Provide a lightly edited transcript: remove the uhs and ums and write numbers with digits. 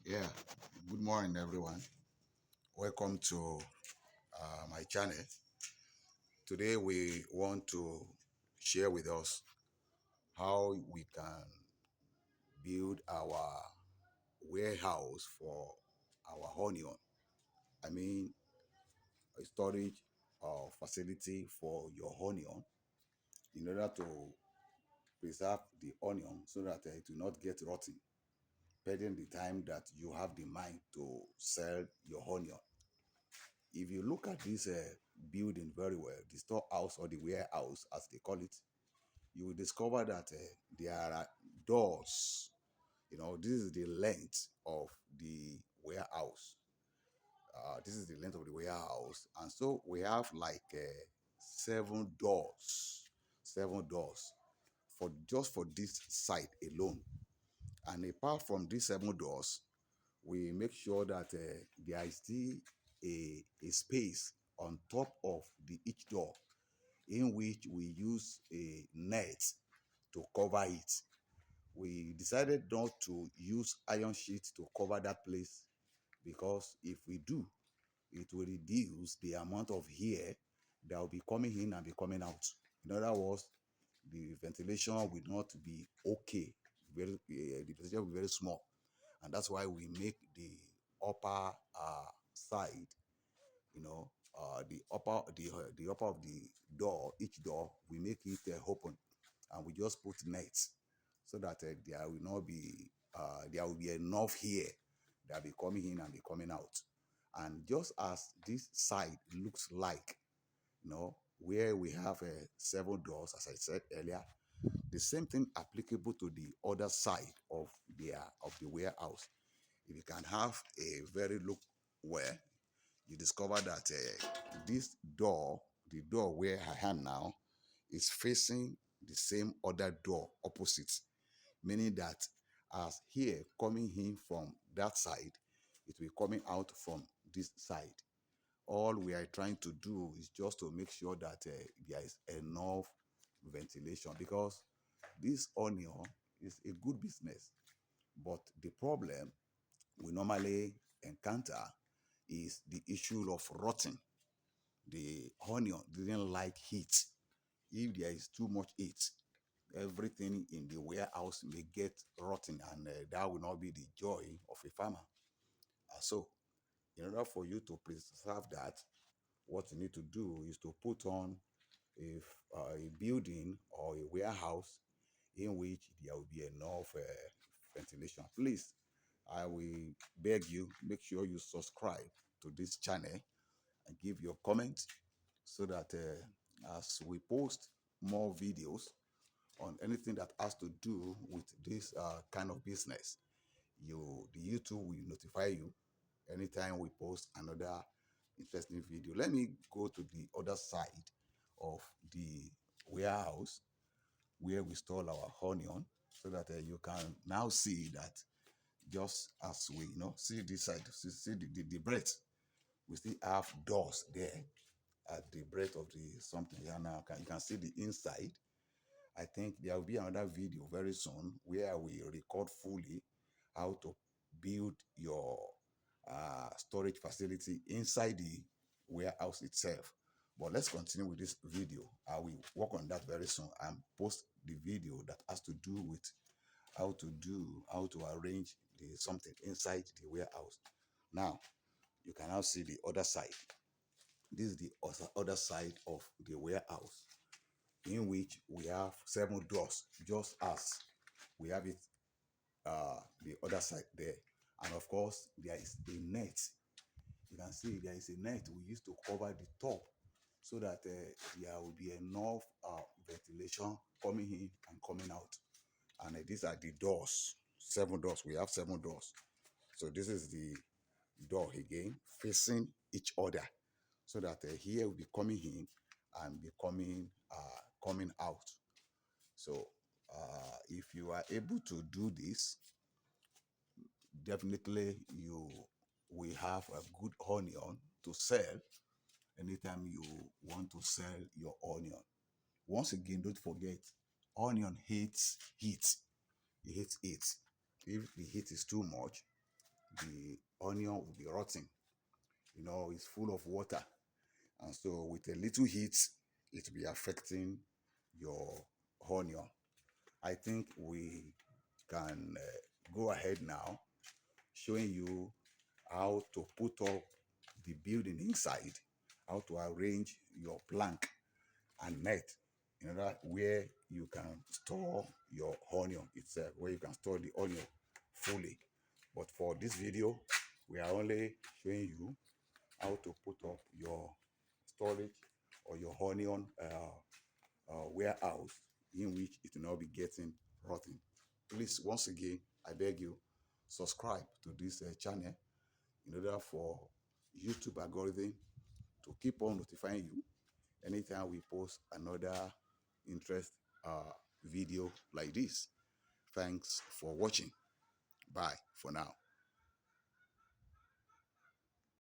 Yeah, good morning, everyone. Welcome to my channel. Today, we want to share with us how we can build our warehouse for our onion. I mean, a storage facility for your onion in order to preserve the onion so that it will not get rotten, pending the time that you have the mind to sell your onion. If you look at this building very well, the storehouse or the warehouse, as they call it, you will discover that there are doors. This is the length of the warehouse. This is the length of the warehouse, and so we have like 7 doors, 7 doors for just for this site alone. And apart from these 7 doors, we make sure that there is still a space on top of each door in which we use a net to cover it. We decided not to use iron sheet to cover that place because if we do, it will reduce the amount of air that will be coming in and be coming out. In other words, the ventilation will not be okay. The ventilation will be very small, and that's why we make the upper side, the upper of the door, each door, we make it open, and we just put nets so that there will be enough here that will be coming in and be coming out. And just as this side looks like, where we have 7 doors, as I said earlier, the same thing applicable to the other side of the warehouse. If you can have a very look where you discover that this door, the door where I am now, is facing the same other door opposite, meaning that as here coming in from that side, it will coming out from this side. All we are trying to do is just to make sure that there is enough ventilation, because this onion is a good business, but the problem we normally encounter is the issue of rotting. The onion didn't like heat. If there is too much heat, everything in the warehouse may get rotten, and that will not be the joy of a farmer. So, in order for you to preserve that, what you need to do is to put on a building or a warehouse in which there will be enough ventilation. Please, I will beg you, make sure you subscribe to this channel and give your comment so that as we post more videos on anything that has to do with this kind of business, the YouTube will notify you anytime we post another interesting video. Let me go to the other side of the warehouse where we store our onion so that you can now see that just as we see this side, see the breadth, we still have doors there at the breadth of the something. And now you can see the inside. I think there will be another video very soon where we record fully how to build your storage facility inside the warehouse itself. But let's continue with this video. I will work on that very soon and post the video that has to do with how to arrange the something inside the warehouse. Now you can now see the other side. This is the other side of the warehouse, in which we have 7 doors, just as we have it the other side there. And of course, there is a net. You can see there is a net we used to cover the top so that there will be enough ventilation coming in and coming out. And these are the doors, 7 doors. We have 7 doors. So this is the door again, facing each other, so that here will be coming in and be coming out. So if you are able to do this, definitely you will have a good onion to sell anytime you want to sell your onion. Once again, don't forget, onion hates heat. It hates heat. If the heat is too much, the onion will be rotting. It's full of water. And so with a little heat, it will be affecting your onion. I think we can go ahead now, showing you how to put up the building inside, how to arrange your plank and net in order where you can store your onion itself, where you can store the onion fully. But for this video, we are only showing you how to put up your storage or your onion warehouse in which it will not be getting rotten. Please, once again, I beg you, subscribe to this channel in order for YouTube algorithm to keep on notifying you anytime we post another interest video like this. Thanks for watching. Bye for now.